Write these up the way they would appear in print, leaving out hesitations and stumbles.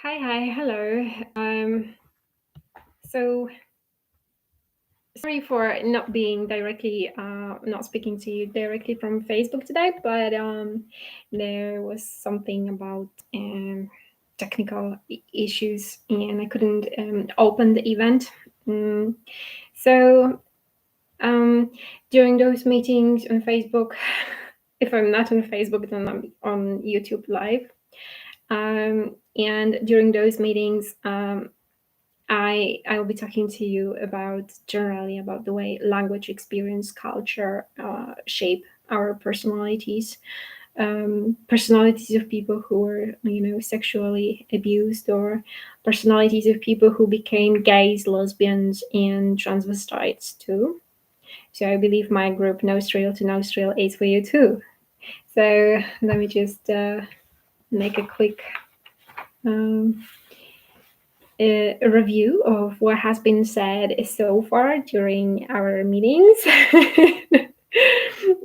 Hi, hello. So sorry for not being directly, not speaking to you directly from Facebook today, but there was something about technical issues, and I couldn't open the event. Mm, so um, during those meetings on Facebook, if I'm not on Facebook, then I'm on YouTube Live. And during those meetings, I will be talking to you about generally about the way language, experience, culture shape our personalities. Personalities of people who were, sexually abused, or personalities of people who became gays, lesbians, and transvestites too. So I believe my group Nostril to Nostril is for you too. So let me just make a quick um, a review of what has been said so far during our meetings.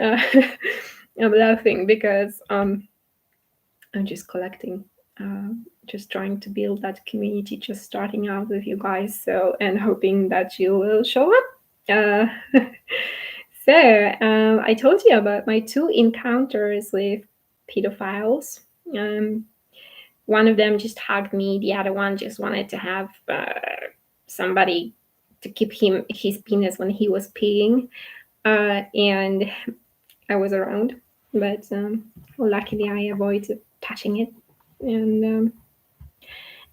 uh, I'm laughing because I'm just collecting, just trying to build that community, just starting out with you guys, so and hoping that you will show up. Uh, I told you about my two encounters with pedophiles. Um, One of them just hugged me. The other one just wanted to have somebody to keep his penis when he was peeing, and I was around, but luckily I avoided touching it.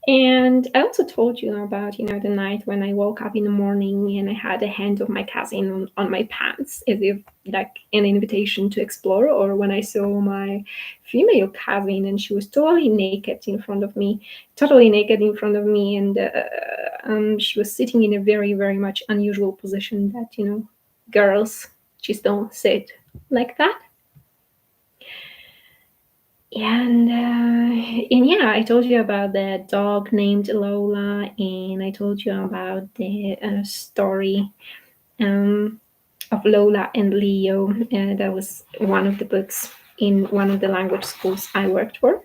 And I also told you about, the night when I woke up in the morning and I had the hand of my cousin on my pants, as if like an invitation to explore, or when I saw my female cousin and she was totally naked in front of me, and she was sitting in a very, very much unusual position that, girls just don't sit like that. And yeah, I told you about the dog named Lola, and I told you about the story um, of Lola and Leo. That was one of the books in one of the language schools I worked for.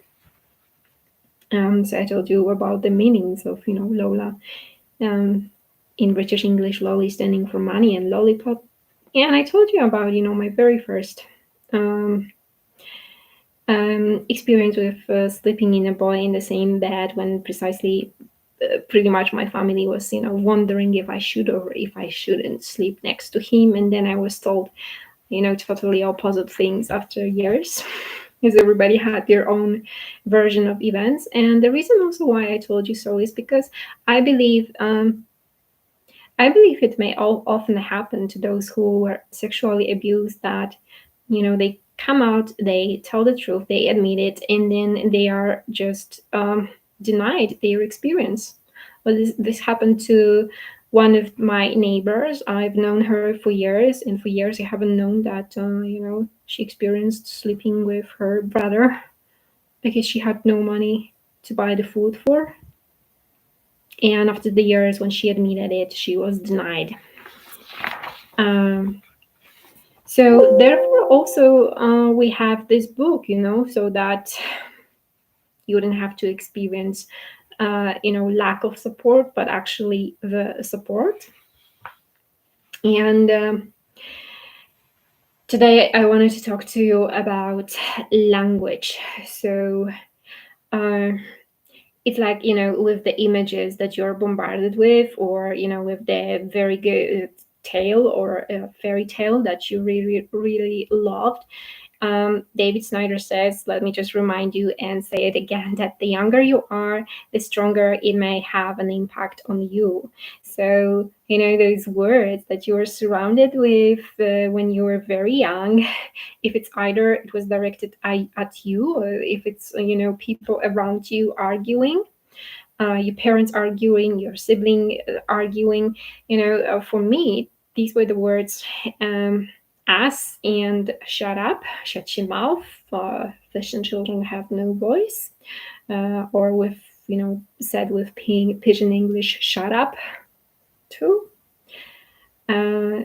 So I told you about the meanings of, Lola. In British English, lolly standing for money and lollipop. And I told you about, my very first um, experience with sleeping in a boy in the same bed when precisely pretty much my family was, wondering if I should or if I shouldn't sleep next to him. And then I was told, totally opposite things after years. Because everybody had their own version of events. And the reason also why I told you so is because I believe it may often happen to those who were sexually abused that, they come out, they tell the truth, they admit it, and then they are just denied their experience. Well, this happened to one of my neighbors. I've known her for years, and for years I haven't known that, she experienced sleeping with her brother because she had no money to buy the food for. And after the years when she admitted it, she was denied. Um, so therefore, also we have this book, so that you wouldn't have to experience, lack of support, but actually the support. And today I wanted to talk to you about language. So it's like, with the images that you're bombarded with, or, with the very good tale or a fairy tale that you really, really loved. David Snyder says, let me just remind you and say it again, that the younger you are, the stronger it may have an impact on you. So, those words that you were surrounded with when you were very young, if it's either it was directed at you, or if it's, people around you arguing, your parents arguing, your sibling arguing, for me, these were the words ass and shut up, shut your mouth, fish and children have no voice, or with, said with pigeon English, shut up too.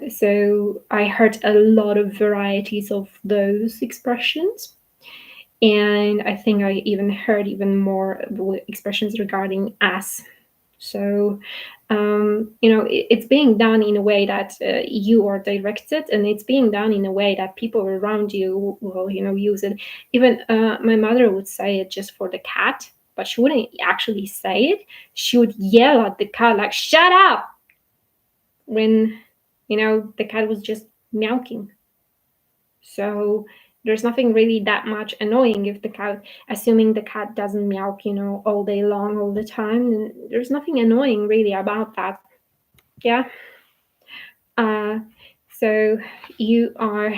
So I heard a lot of varieties of those expressions. And I think I even heard even more expressions regarding ass. So, it's being done in a way that you are directed, and it's being done in a way that people around you will, use it. Even my mother would say it just for the cat, but she wouldn't actually say it. She would yell at the cat, like, shut up, when, the cat was just meowing. So there's nothing really that much annoying if the cat, assuming the cat doesn't meow, all day long, all the time, then there's nothing annoying really about that. Yeah. Uh, so you are,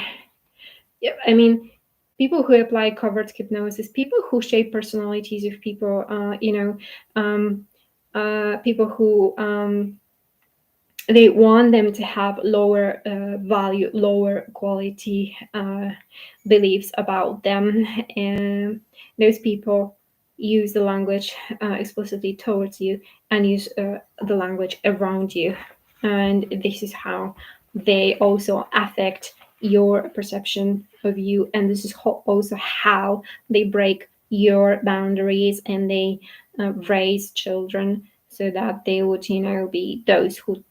yeah, I mean, people who apply covert hypnosis, people who shape personalities of people, people who they want them to have lower value, lower quality beliefs about them, and those people use the language explicitly towards you and use the language around you, and this is how they also affect your perception of you, and this is also how they break your boundaries, and they raise children so that they would be those who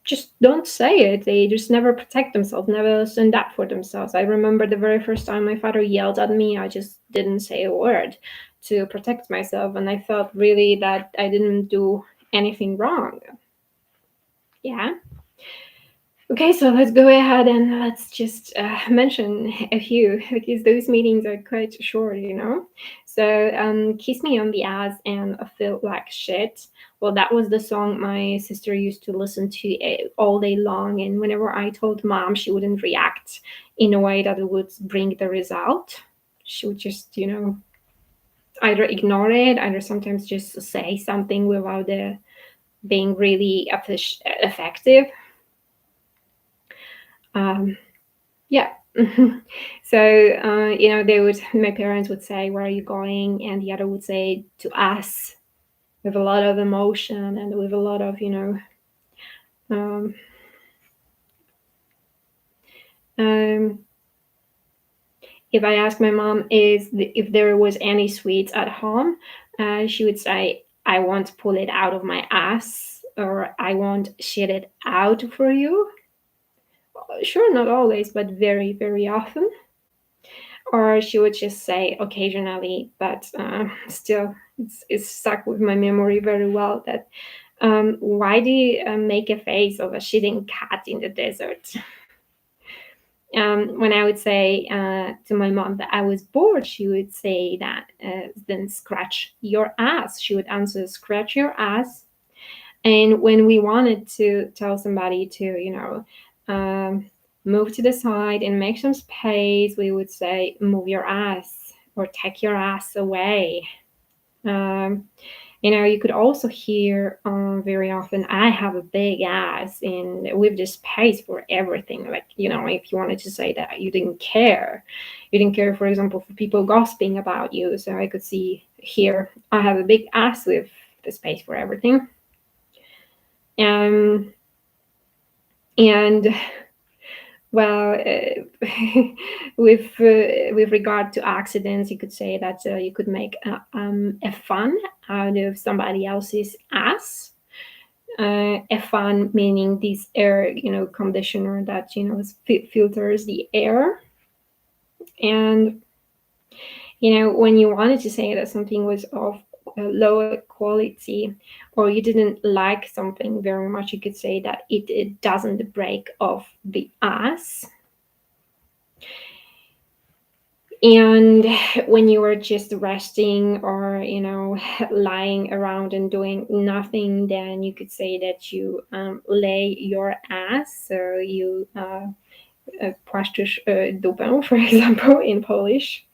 just don't say it. They just never protect themselves, never stand up for themselves. I remember the very first time my father yelled at me, I just didn't say a word to protect myself, and I felt really that I didn't do anything wrong. Yeah. Okay, so let's go ahead and let's just mention a few, because those meetings are quite short, So, Kiss Me on the Ass and I Feel Like Shit. Well, that was the song my sister used to listen to all day long. And whenever I told mom, she wouldn't react in a way that it would bring the result. She would just, either ignore it, either sometimes just say something without being really effective. Yeah. So, my parents would say, "Where are you going?" And the other would say, "To us," with a lot of emotion and with a lot of, um, um, if I asked my mom if there was any sweets at home, she would say, "I won't pull it out of my ass," or "I won't shit it out for you." Sure, not always, but very, very often. Or she would just say occasionally, but still, it's stuck with my memory very well that why do you make a face of a shitting cat in the desert? When I would say to my mom that I was bored, she would say that then scratch your ass. She would answer, scratch your ass. And when we wanted to tell somebody to, move to the side and make some space, we would say, move your ass or take your ass away. Um, you could also hear very often, I have a big ass, and with this space for everything. Like, if you wanted to say that you didn't care, for example, for people gossiping about you. So I could see here, I have a big ass with the space for everything. Um, and well, with regard to accidents, you could say that you could make a fun out of somebody else's ass. A fan meaning this air, conditioner that filters the air, and when you wanted to say that something was of lower quality, or you didn't like something very much, you could say that it doesn't break off the ass. And when you were just resting or lying around and doing nothing, then you could say that you lay your ass, so you płaszczysz dupę, for example, in Polish.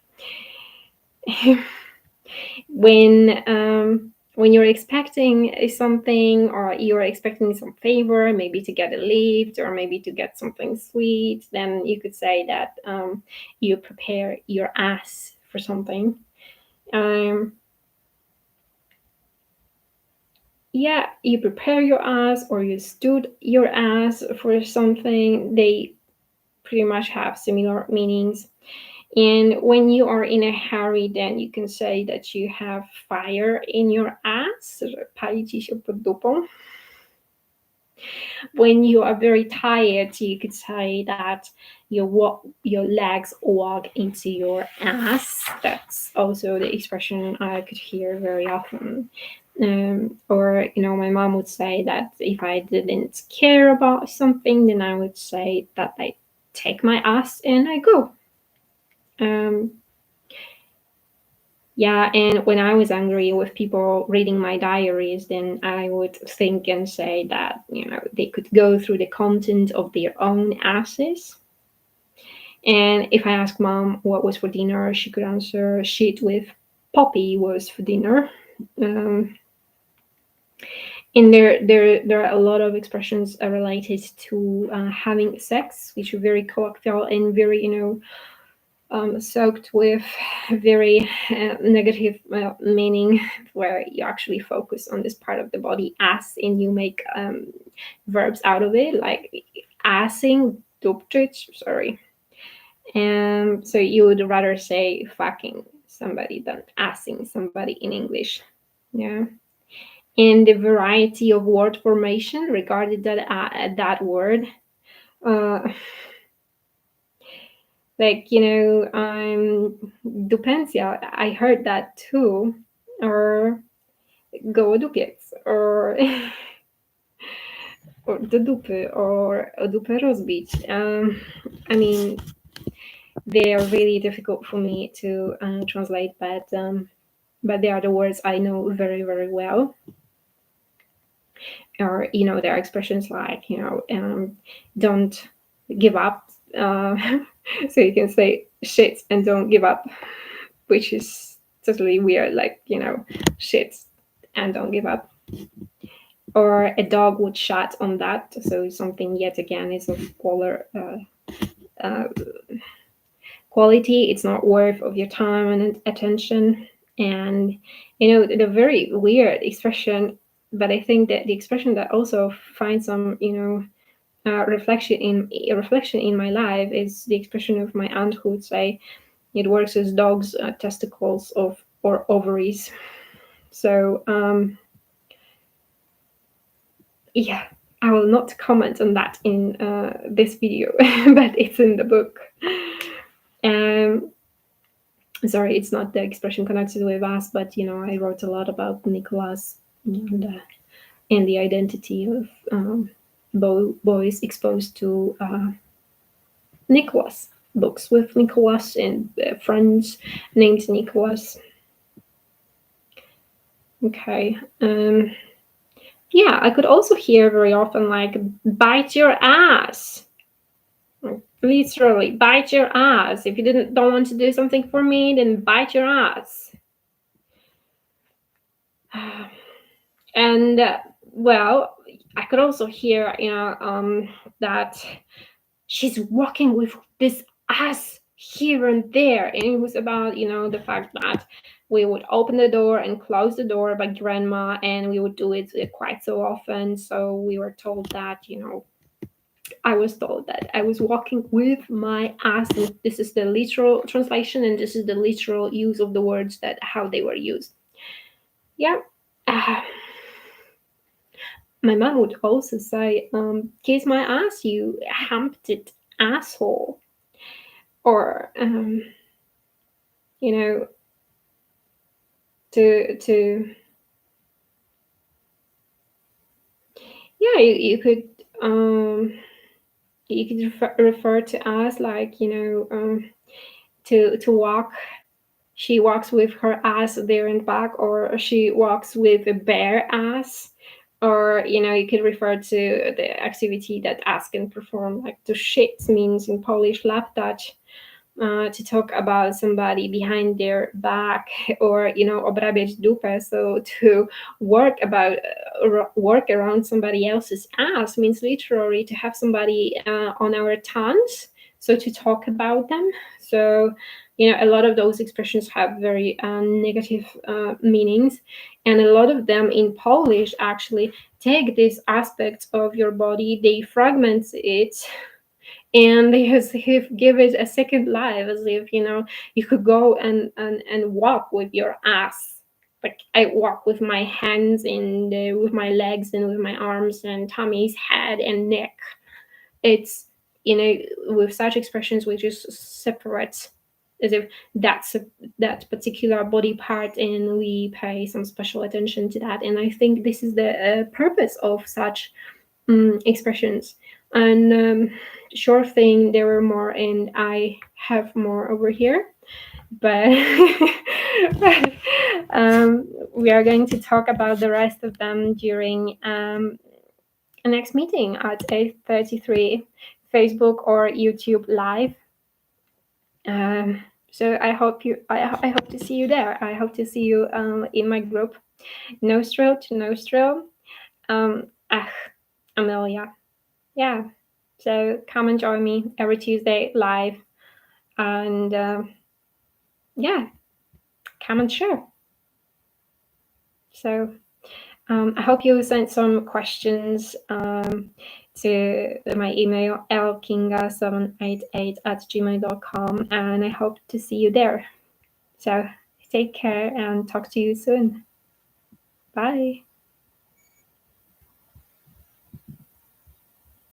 When you're expecting something, or you're expecting some favor, maybe to get a lift or maybe to get something sweet, then you could say that you prepare your ass for something. Yeah, you prepare your ass or you stood your ass for something. They pretty much have similar meanings. And when you are in a hurry, then you can say that you have fire in your ass, że pali ci się pod dupą. When you are very tired, you could say that your legs walk into your ass. That's also the expression I could hear very often. Or my mom would say that if I didn't care about something, then I would say that I take my ass and I go. Um, yeah, and when I was angry with people reading my diaries, then I would think and say that, they could go through the content of their own asses. And if I asked mom what was for dinner, she could answer shit with Poppy was for dinner. Um, and there are a lot of expressions related to having sex, which are very colloquial and very, soaked with very negative meaning, where you actually focus on this part of the body, ass, and you make verbs out of it, like assing, dupczyć, sorry. So you would rather say fucking somebody than assing somebody in English. Yeah. And the variety of word formation regarding that word. Uh, like depends. Yeah, I heard that too. Or go dupiec, or or do dupy, or dupę rozbić. I mean, they are really difficult for me to translate, but they are the words I know very, very well. Or there are expressions like don't give up. So you can say shit and don't give up, which is totally weird. Like shit and don't give up. Or a dog would shut on that. So something yet again is of polar uh, quality. It's not worth of your time and attention. And the very weird expression, but I think that the expression that also finds some reflection in my life is the expression of my aunt, who would say it works as dogs testicles or ovaries. So yeah, I will not comment on that in this video, but it's in the book. Sorry, it's not the expression connected with us, but I wrote a lot about Nicholas and the identity of boys exposed to Nicholas, books with Nicholas and friends named Nicholas. Okay. Yeah, I could also hear very often like bite your ass. Literally, bite your ass. If you don't want to do something for me, then bite your ass. And well, I could also hear, that she's walking with this ass here and there, and it was about, the fact that we would open the door and close the door by grandma, and we would do it quite so often. So we were told that, I was told that I was walking with my ass. And this is the literal translation, and this is the literal use of the words, that how they were used. Yeah. My mom would also say, kiss my ass, you humped asshole. Or, to yeah, you could refer to us like, to walk. She walks with her ass there and back, or she walks with a bare ass. Or you could refer to the activity that ass can perform, like to shit means in Polish laptać, to talk about somebody behind their back, or obrabiać dupę. So to work around somebody else's ass means literally to have somebody on our tongues, so to talk about them. So a lot of those expressions have very negative meanings, and a lot of them in Polish actually take this aspect of your body, they fragment it, and they as if give it a second life, as if you could go and walk with your ass. Like I walk with my hands and with my legs and with my arms and tummy's head and neck. It's with such expressions we just separate, as if that particular body part, and we pay some special attention to that. And I think this is the purpose of such expressions. And sure thing, there were more, and I have more over here, but we are going to talk about the rest of them during the next meeting at 8:33, Facebook or YouTube live. So I hope to see you there. I hope to see you in my group, Nostril to Nostril. Amelia. Yeah. So come and join me every Tuesday live, and yeah, come and share. So I hope you sent some questions to my email lkinga788@gmail.com, and I hope to see you there. So take care and talk to you soon. Bye.